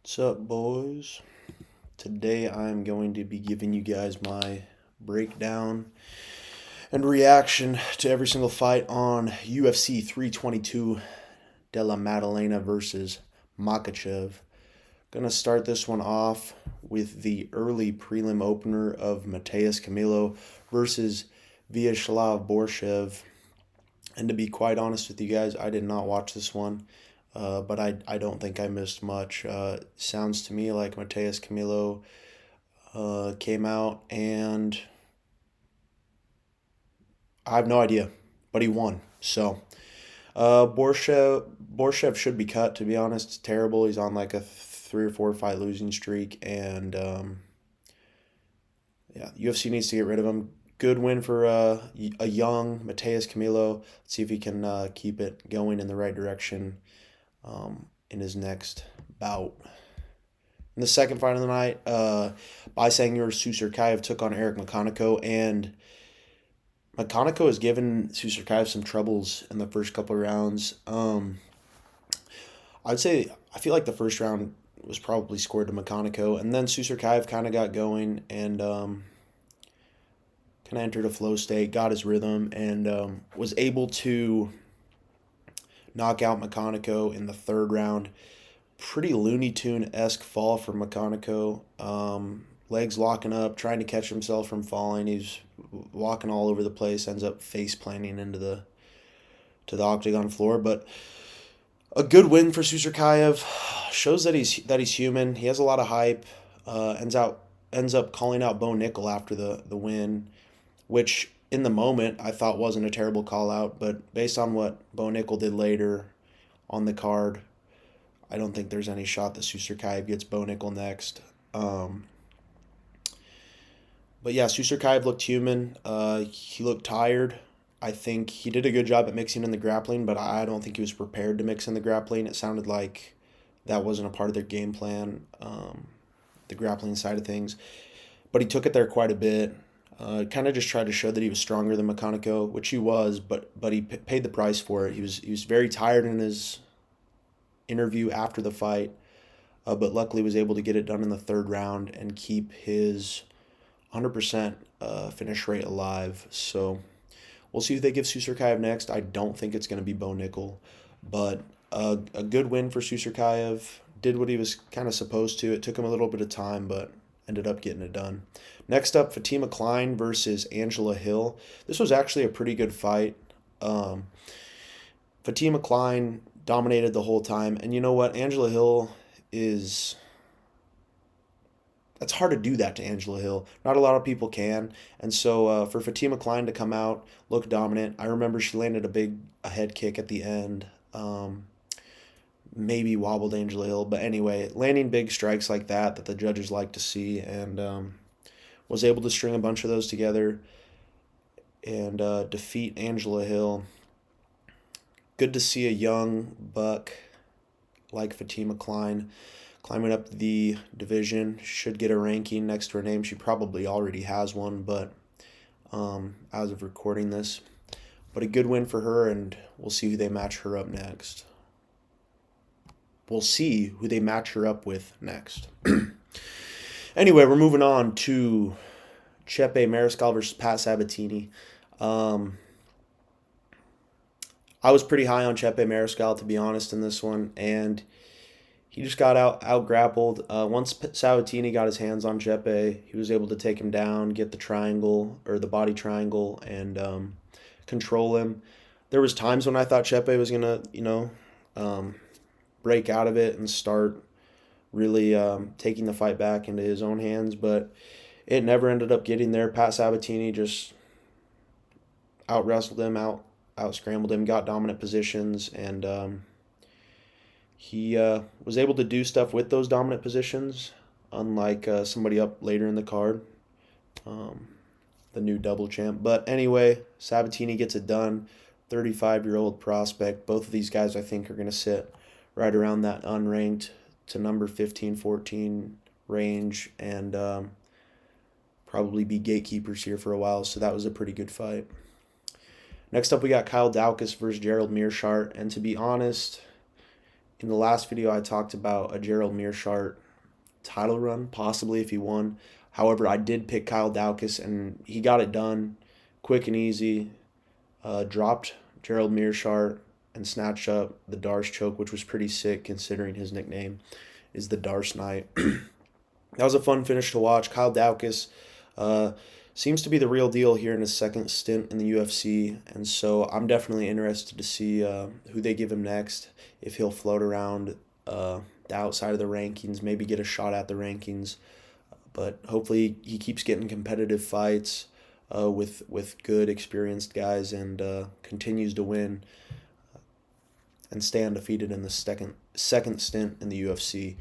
What's up, boys? Today I'm going to be giving you guys my breakdown and reaction to every single fight on UFC 322, Della Maddalena versus Makachev. Gonna start this one off with the early prelim opener of Mateus Camilo versus Vyacheslav Borshev. And to be quite honest with you guys, I did not watch this one. But I don't think I missed much. Sounds to me like Mateus Camilo came out, and I have no idea, but he won. So Borshev should be cut. To be honest, it's terrible. He's on like a 3 or 4 fight losing streak, and yeah, UFC needs to get rid of him. Good win for a young Mateus Camilo. Let's see if he can keep it going in the right direction in his next bout. In the second fight of the night, Bysangor Susurkayev took on Eric Makachev, and Makachev has given Susurkayev some troubles in the first couple of rounds. I'd say I feel like the first round was probably scored to Makachev, and then Susurkayev kind of got going and kind of entered a flow state, got his rhythm, and was able to knock out Makachev in the third round. Pretty Looney Tune-esque fall for Makachev. Legs locking up, trying to catch himself from falling. He's walking all over the place, ends up face planting into the octagon floor. But a good win for Susurkayev. Shows that he's human. He has a lot of hype. Ends up calling out Bo Nickal after the win, which in the moment I thought wasn't a terrible call out, but based on what Bo Nickal did later on the card, I don't think there's any shot that Susurkayev gets Bo Nickal next. But yeah, Susurkayev looked human. He looked tired. I think he did a good job at mixing in the grappling, but I don't think he was prepared to mix in the grappling. It sounded like that wasn't a part of their game plan, the grappling side of things. But he took it there quite a bit. Kind of just tried to show that he was stronger than Makachev, which he was, but he paid the price for it. He was very tired in his interview after the fight, but luckily was able to get it done in the third round and keep his 100% finish rate alive. So we'll see who they give Susurkayev next. I don't think it's going to be Bo Nickal, but a good win for Susurkayev. Did what he was kind of supposed to. It took him a little bit of time, but ended up getting it done. Next up, Fatima Klein versus Angela Hill. This was actually a pretty good fight. Fatima Klein dominated the whole time, and you know what? Angela Hill is... That's hard to do that to Angela Hill. Not a lot of people can. And so for Fatima Klein to come out, look dominant. I remember she landed a head kick at the end. Maybe wobbled Angela Hill. But anyway, landing big strikes like that the judges like to see. And was able to string a bunch of those together and defeat Angela Hill. Good to see a young buck like Fatima Klein climbing up the division. Should get a ranking next to her name. She probably already has one, but as of recording this. But a good win for her, and we'll see who they match her up next. We'll see who they match her up with next. Anyway, we're moving on to Chepe Mariscal versus Pat Sabatini. I was pretty high on Chepe Mariscal, to be honest, in this one, and he just got out grappled. Once Sabatini got his hands on Chepe, he was able to take him down, get the triangle or the body triangle, and control him. There was times when I thought Chepe was gonna, break out of it and start really taking the fight back into his own hands, but it never ended up getting there. Pat Sabatini just out wrestled him, out scrambled him, got dominant positions, and he was able to do stuff with those dominant positions, unlike somebody up later in the card, the new double champ. But anyway, Sabatini gets it done. 35-year-old prospect. Both of these guys, I think, are going to sit right around that unranked to number 15, 14 range, and probably be gatekeepers here for a while. So that was a pretty good fight. Next up, we got Kyle Daukaus versus Gerald Meerschaert. And to be honest, In the last video, I talked about a Gerald Meerschaert title run, possibly if he won. However, I did pick Kyle Daukaus, and he got it done quick and easy. Dropped Gerald Meerschaert and snatched up the Darce choke, which was pretty sick considering his nickname is the Darce Knight. That was a fun finish to watch. Kyle Daukaus uh, seems to be the real deal here in his second stint in the UFC, and so I'm definitely interested to see who they give him next, if he'll float around the outside of the rankings, maybe get a shot at the rankings, but hopefully he keeps getting competitive fights with good, experienced guys and continues to win and stay undefeated in the second stint in the UFC.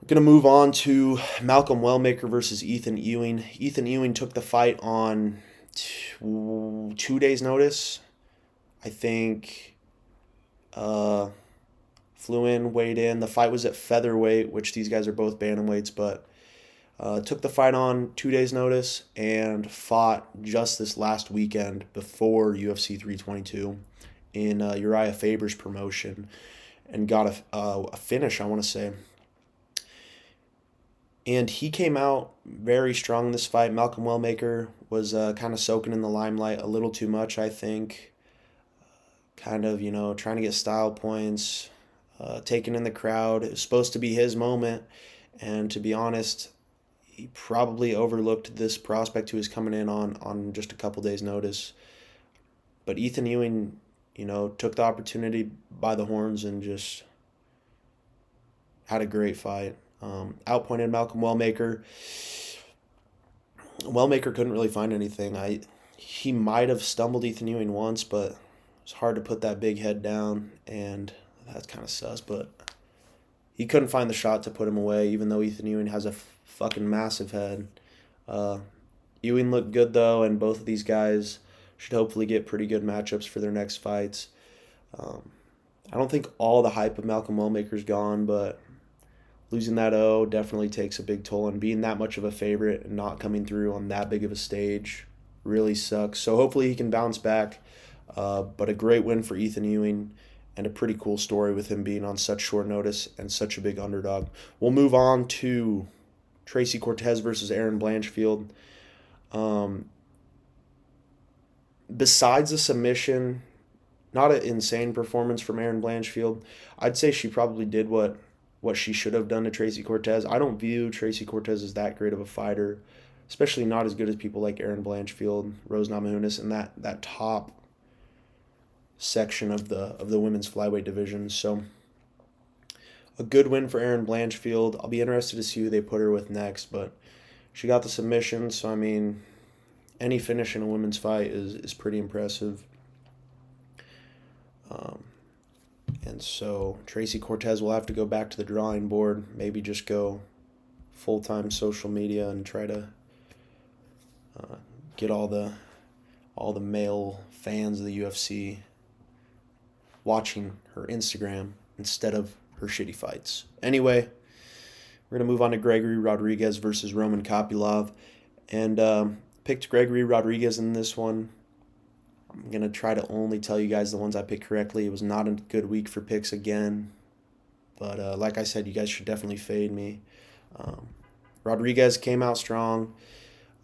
We're going to move on to Malcolm Wellmaker versus Ethan Ewing. Ethan Ewing took the fight on 2 days' notice. I think flew in, weighed in. The fight was at featherweight, which these guys are both bantamweights, but took the fight on 2 days' notice and fought just this last weekend before UFC 322 in Uriah Faber's promotion and got a finish, I want to say. And he came out very strong in this fight. Malcolm Wellmaker was kind of soaking in the limelight a little too much, I think. Kind of, trying to get style points, taking in the crowd. It was supposed to be his moment. And to be honest, he probably overlooked this prospect who was coming in on just a couple days' notice. But Ethan Ewing, took the opportunity by the horns and just had a great fight. Outpointed Malcolm Wellmaker. Wellmaker couldn't really find anything. He might have stumbled Ethan Ewing once, but it's hard to put that big head down, and that's kind of sus. But he couldn't find the shot to put him away, even though Ethan Ewing has a fucking massive head. Ewing looked good though, and both of these guys should hopefully get pretty good matchups for their next fights. I don't think all the hype of Malcolm Wellmaker's gone, but losing that O definitely takes a big toll, and being that much of a favorite and not coming through on that big of a stage really sucks. So hopefully he can bounce back. But a great win for Ethan Ewing and a pretty cool story with him being on such short notice and such a big underdog. We'll move on to Tracy Cortez versus Erin Blanchfield. Besides the submission, not an insane performance from Erin Blanchfield. I'd say she probably did what she should have done to Tracy Cortez. I don't view Tracy Cortez as that great of a fighter, especially not as good as people like Erin Blanchfield, Rose Namajunas, and that top section of the women's flyweight division. So a good win for Erin Blanchfield. I'll be interested to see who they put her with next, but she got the submission, so I mean, any finish in a women's fight is pretty impressive. And so Tracy Cortez will have to go back to the drawing board, maybe just go full-time social media and try to get all the male fans of the UFC watching her Instagram instead of her shitty fights. Anyway, we're going to move on to Gregory Rodriguez versus Roman Kopylov, and picked Gregory Rodriguez in this one. I'm going to try to only tell you guys the ones I picked correctly. It was not a good week for picks again. But like I said, you guys should definitely fade me. Rodriguez came out strong.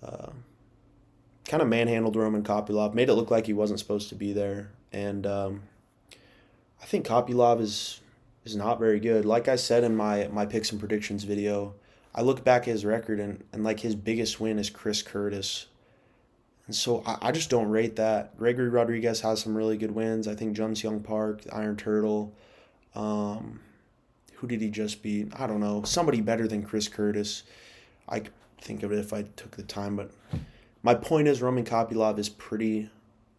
Kind of manhandled Roman Kopylov. Made it look like he wasn't supposed to be there. And I think Kopylov is not very good. Like I said in my picks and predictions video, I look back at his record and like his biggest win is Chris Curtis. And so I just don't rate that. Gregory Rodriguez has some really good wins. I think Jun Seung Park, the Iron Turtle. Who did he just beat? I don't know. Somebody better than Chris Curtis. I could think of it if I took the time. But my point is Roman Kopylov is pretty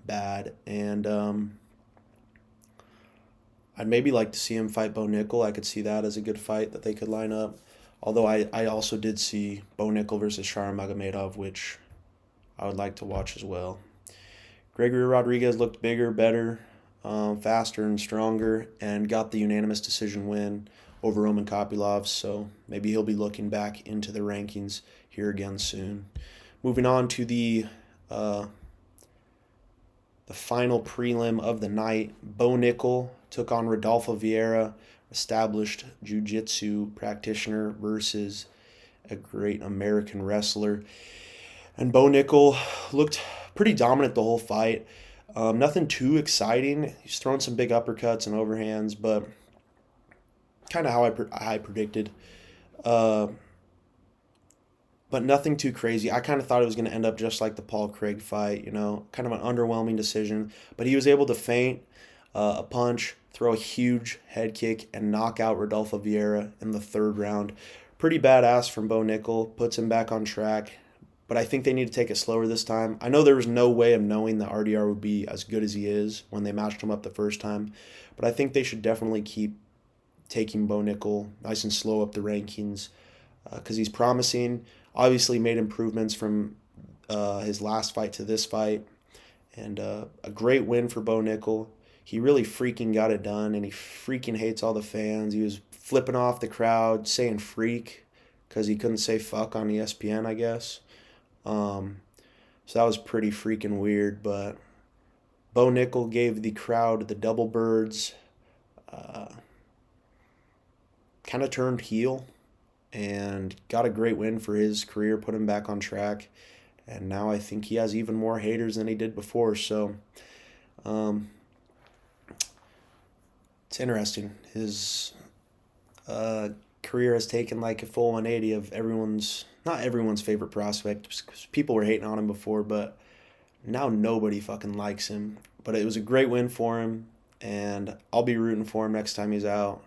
bad. And I'd maybe like to see him fight Bo Nickal. I could see that as a good fight that they could line up. Although I also did see Bo Nickal versus Sharon Magomedov, which I would like to watch as well. Gregory Rodriguez looked bigger, better, faster, and stronger, and got the unanimous decision win over Roman Kopylov, so maybe he'll be looking back into the rankings here again soon. Moving on to the final prelim of the night, Bo Nickal took on Rodolfo Vieira, established jiu-jitsu practitioner versus a great American wrestler. And Bo Nickal looked pretty dominant the whole fight. Nothing too exciting. He's throwing some big uppercuts and overhands, but kind of how I predicted. Uh, but nothing too crazy. I kind of thought it was going to end up just like the Paul Craig fight, kind of an underwhelming decision. But he was able to feint a punch, throw a huge head kick, and knock out Rodolfo Vieira in the third round. Pretty badass from Bo Nickal. Puts him back on track. But I think they need to take it slower this time. I know there was no way of knowing that RDR would be as good as he is when they matched him up the first time. But I think they should definitely keep taking Bo Nickal nice and slow up the rankings because he's promising. Obviously made improvements from his last fight to this fight. And a great win for Bo Nickal. He really freaking got it done, and he freaking hates all the fans. He was flipping off the crowd, saying freak because he couldn't say fuck on ESPN, I guess. So that was pretty freaking weird, but Bo Nickal gave the crowd the double birds, kind of turned heel, and got a great win for his career, put him back on track, and now I think he has even more haters than he did before, so it's interesting. His career has taken like a full 180 of not everyone's favorite prospect, because people were hating on him before, but now nobody fucking likes him. But it was a great win for him, and I'll be rooting for him next time he's out.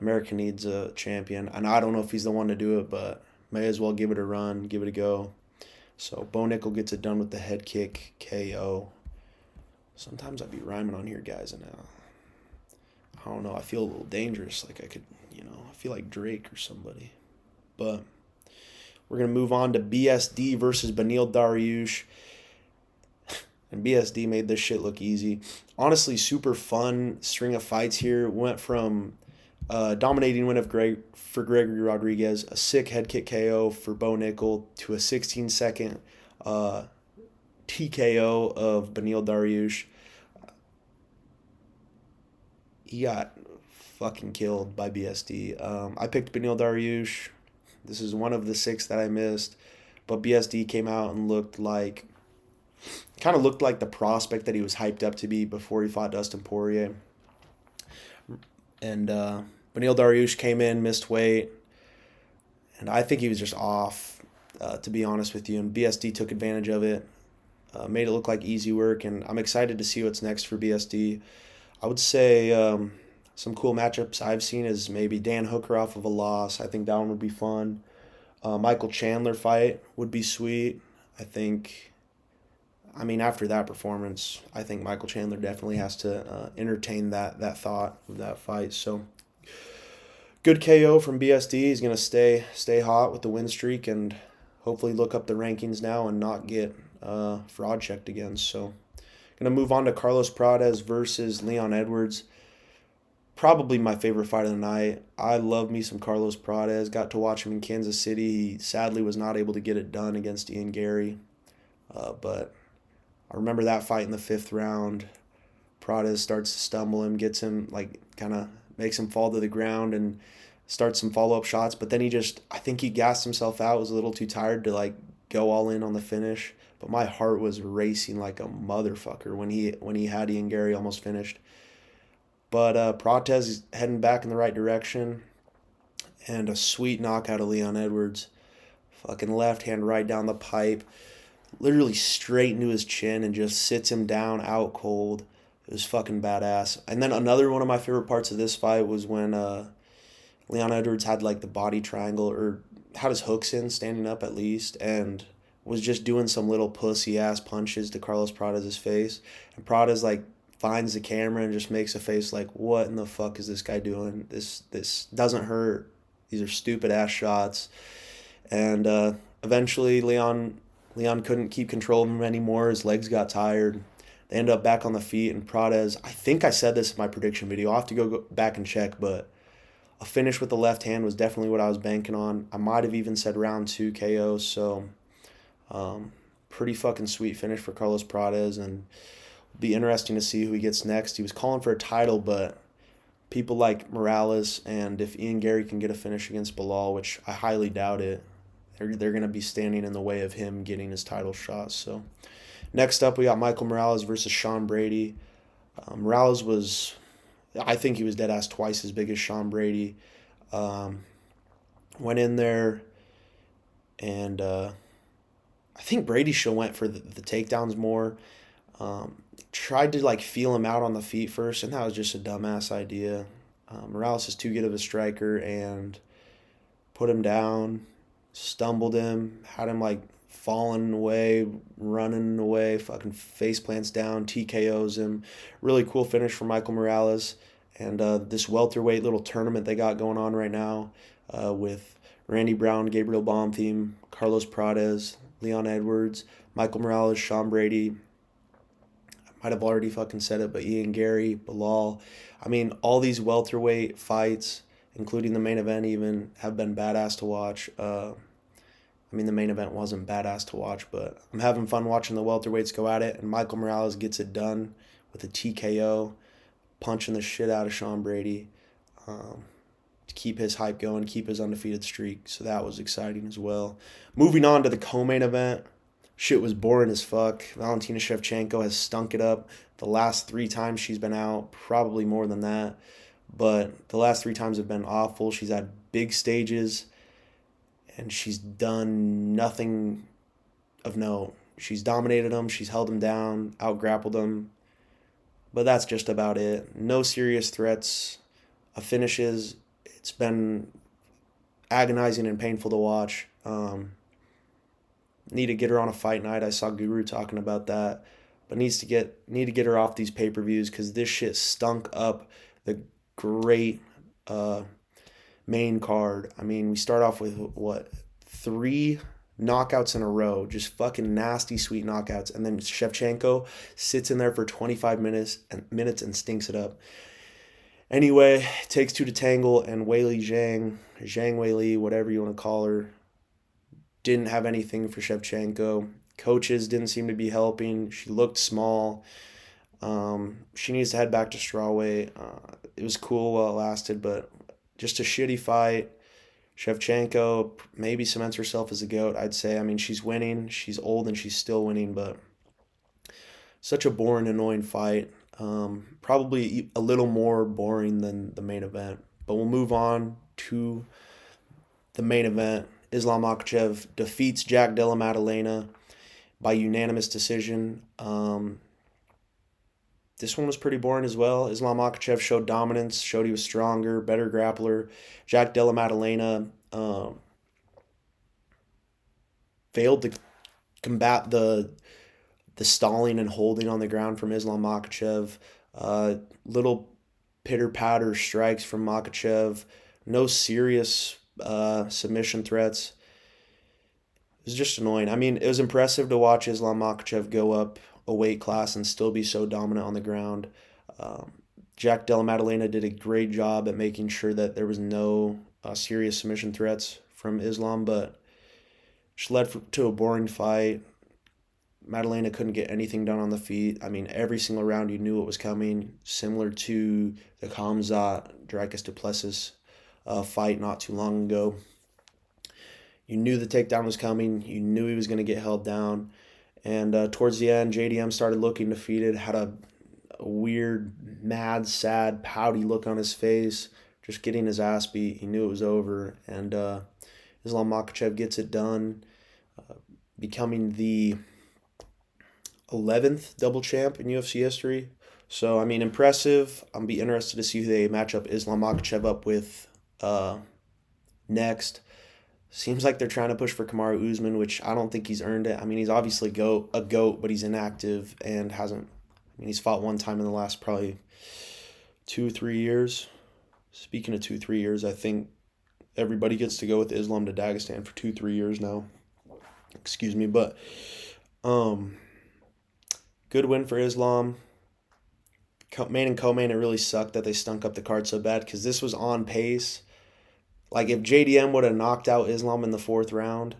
America needs a champion, and I don't know if he's the one to do it, but may as well give it a run, give it a go. So Bo Nickal gets it done with the head kick KO. Sometimes I'd be rhyming on here, guys, and I don't know, I feel a little dangerous, like I could, I feel like Drake or somebody. But we're going to move on to BSD versus Beneil Dariush. And BSD made this shit look easy. Honestly, super fun string of fights here. Went from dominating win for Gregory Rodriguez, a sick head kick KO for Bo Nickal, to a 16-second TKO of Beneil Dariush. He got fucking killed by BSD. I picked Beneil Dariush. This is one of the 6 that I missed. But BSD came out and looked like the prospect that he was hyped up to be before he fought Dustin Poirier. And Beneil Dariush came in, missed weight. And I think he was just off, to be honest with you. And BSD took advantage of it. Made it look like easy work. And I'm excited to see what's next for BSD. I would say some cool matchups I've seen is maybe Dan Hooker off of a loss. I think that one would be fun. Michael Chandler fight would be sweet. After that performance, I think Michael Chandler definitely has to entertain that thought of that fight. So good KO from BSD. He's going to stay hot with the win streak and hopefully look up the rankings now and not get fraud checked again. So going to move on to Carlos Prates versus Leon Edwards. Probably my favorite fight of the night. I love me some Carlos Prates. Got to watch him in Kansas City. He sadly was not able to get it done against Ian Gary. But I remember that fight in the 5th round. Prates starts to stumble him, gets him, kind of makes him fall to the ground and starts some follow-up shots. But then I think he gassed himself out, was a little too tired to, go all in on the finish. But my heart was racing like a motherfucker when he had Ian Gary almost finished. But Prates is heading back in the right direction. And a sweet knockout of Leon Edwards. Fucking left hand right down the pipe. Literally straight into his chin and just sits him down out cold. It was fucking badass. And then another one of my favorite parts of this fight was when Leon Edwards had the body triangle, or had his hooks in, standing up at least, and was just doing some little pussy ass punches to Carlos Prates' face. And Prates finds the camera and just makes a face like, what in the fuck is this guy doing? This doesn't hurt. These are stupid ass shots. And eventually Leon couldn't keep control of him anymore. His legs got tired. They ended up back on the feet, and Prates, I think I said this in my prediction video. I'll have to go back and check, but a finish with the left hand was definitely what I was banking on. I might have even said round 2 KO, so pretty fucking sweet finish for Carlos Prates, and it'll be interesting to see who he gets next. He was calling for a title, but people like Morales, and if Ian Gary can get a finish against Bilal, which I highly doubt it, they're going to be standing in the way of him getting his title shot. So next up, we got Michael Morales versus Sean Brady. Morales was, I think he was dead ass twice as big as Sean Brady. Um, Went in there, and I think Brady should went for the takedowns more. Tried to like feel him out on the feet first, and that was just a dumbass idea. Morales is too good of a striker, and put him down, stumbled him, had him like falling away, running away, fucking face plants down, TKOs him. Really cool finish for Michael Morales. And this welterweight little tournament they got going on right now with Randy Brown, Gabriel Bonfim, Carlos Prades, Leon Edwards, Michael Morales, Sean Brady. I might have already fucking said it, but Ian Gary, Bilal. I mean, all these welterweight fights, including the main event even, have been badass to watch. I mean, the main event wasn't badass to watch, but I'm having fun watching the welterweights go at it, and Michael Morales gets it done with a TKO, punching the shit out of Sean Brady to keep his hype going, keep his undefeated streak. So that was exciting as well. Moving on to the co-main event, shit was boring as fuck. Valentina Shevchenko has stunk it up the last 3 times she's been out, probably more than that. But the last 3 times have been awful. She's had big stages, and she's done nothing of note. She's dominated them, she's held them down, out-grappled them, but that's just about it. No serious threats of finishes. It's been agonizing and painful to watch. Need to get her on a fight night. I saw Guru talking about that, but need to get her off these pay-per-views because this shit stunk up the great main card. I mean, we start off with what, 3 knockouts in a row, just fucking nasty sweet knockouts, and then Shevchenko sits in there for 25 minutes and stinks it up. Anyway, takes 2 to tangle, and Weili Zhang Weili, whatever you want to call her, didn't have anything for Shevchenko. Coaches didn't seem to be helping. She looked small. She needs to head back to strawweight. It was cool while it lasted, but just a shitty fight. Shevchenko maybe cements herself as a GOAT, I'd say. I mean, she's winning. She's old and she's still winning, but such a boring, annoying fight. Probably a little more boring than the main event. But we'll move on to the main event. Islam Makachev defeats Della Maddalena by unanimous decision. This one was pretty boring as well. Islam Makachev showed dominance, showed he was stronger, better grappler. Della Maddalena failed to combat the stalling and holding on the ground from Islam Makachev. Little pitter-patter strikes from Makachev. No serious submission threats. It was just annoying. I mean, it was impressive to watch Islam Makachev go up a weight class and still be so dominant on the ground. Della Maddalena did a great job at making sure that there was no serious submission threats from Islam, but just led to a boring fight. Maddalena couldn't get anything done on the feet. I mean, every single round you knew it was coming, similar to the Khamzat Dricus Duplessis fight not too long ago. You knew the takedown was coming. You knew he was going to get held down. And towards the end, JDM started looking defeated, had a weird, mad, sad, pouty look on his face, just getting his ass beat. He knew it was over. And Islam Makachev gets it done, becoming the 11th double champ in UFC history. So, I mean, impressive. I'm be interested to see who they match up Islam Makachev up with next. Seems like they're trying to push for Kamaru Usman, which I don't think he's earned it. I mean, he's obviously a GOAT, but he's inactive and hasn't. I mean, he's fought one time in the last probably 2-3 years. Speaking of 2-3 years, I think everybody gets to go with Islam to Dagestan for 2-3 years now. Excuse me, but good win for Islam. Main and co-main, it really sucked that they stunk up the card so bad because this was on pace. Like, if JDM would have knocked out Islam in the 4th round,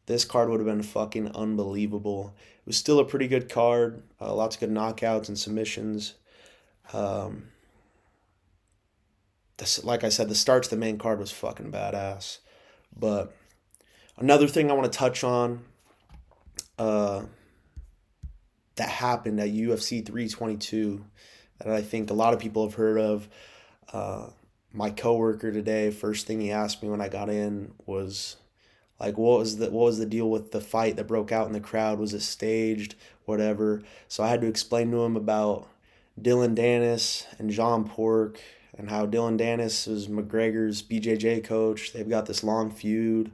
this card would have been fucking unbelievable. It was still a pretty good card. Lots of good knockouts and submissions. like I said, the start to the main card was fucking badass. But another thing I want to touch on uh, that happened at UFC 322 that I think a lot of people have heard of. Uh, my coworker today, first thing he asked me when I got in was like, what was the deal with the fight that broke out in the crowd? Was it staged? Whatever. So I had to explain to him about Dillon Danis and Jean Pork, and how Dillon Danis is McGregor's BJJ coach. They've got this long feud.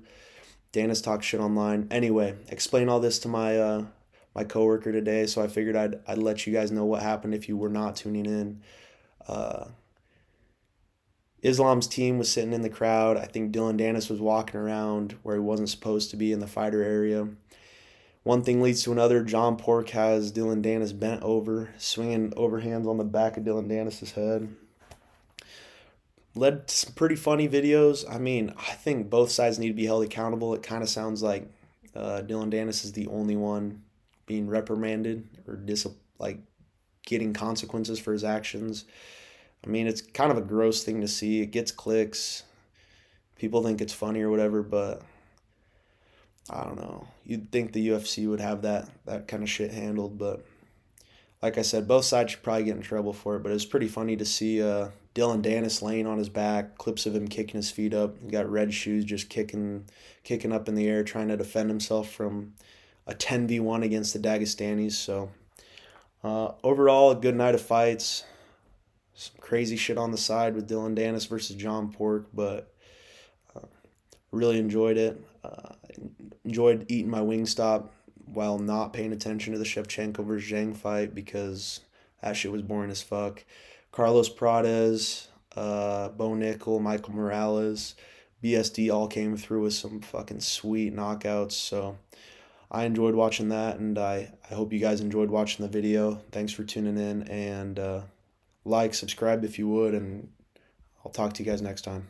Danis talks shit online. Anyway, explain all this to my coworker today, so I figured I'd let you guys know what happened if you were not tuning in. Uh, Islam's team was sitting in the crowd. I think Dillon Danis was walking around where he wasn't supposed to be in the fighter area. One thing leads to another. John Pork has Dillon Danis bent over, swinging overhands on the back of Dillon Danis' head. Led to some pretty funny videos. I mean, I think both sides need to be held accountable. It kind of sounds like Dillon Danis is the only one being reprimanded or like getting consequences for his actions. I mean, it's kind of a gross thing to see. It gets clicks. People think it's funny or whatever, but I don't know. You'd think the UFC would have that kind of shit handled, but like I said, both sides should probably get in trouble for it. But it was pretty funny to see Dillon Danis laying on his back, clips of him kicking his feet up. He got red shoes, just kicking up in the air, trying to defend himself from a 10v1 against the Dagestanis. So overall, a good night of fights. Some crazy shit on the side with Dillon Danis versus John Pork, but really enjoyed it. Enjoyed eating my Wingstop while not paying attention to the Shevchenko versus Zhang fight because that shit was boring as fuck. Carlos Prades, Bo Nickal, Michael Morales, BSD all came through with some fucking sweet knockouts. So I enjoyed watching that, and I hope you guys enjoyed watching the video. Thanks for tuning in, and like, subscribe if you would, and I'll talk to you guys next time.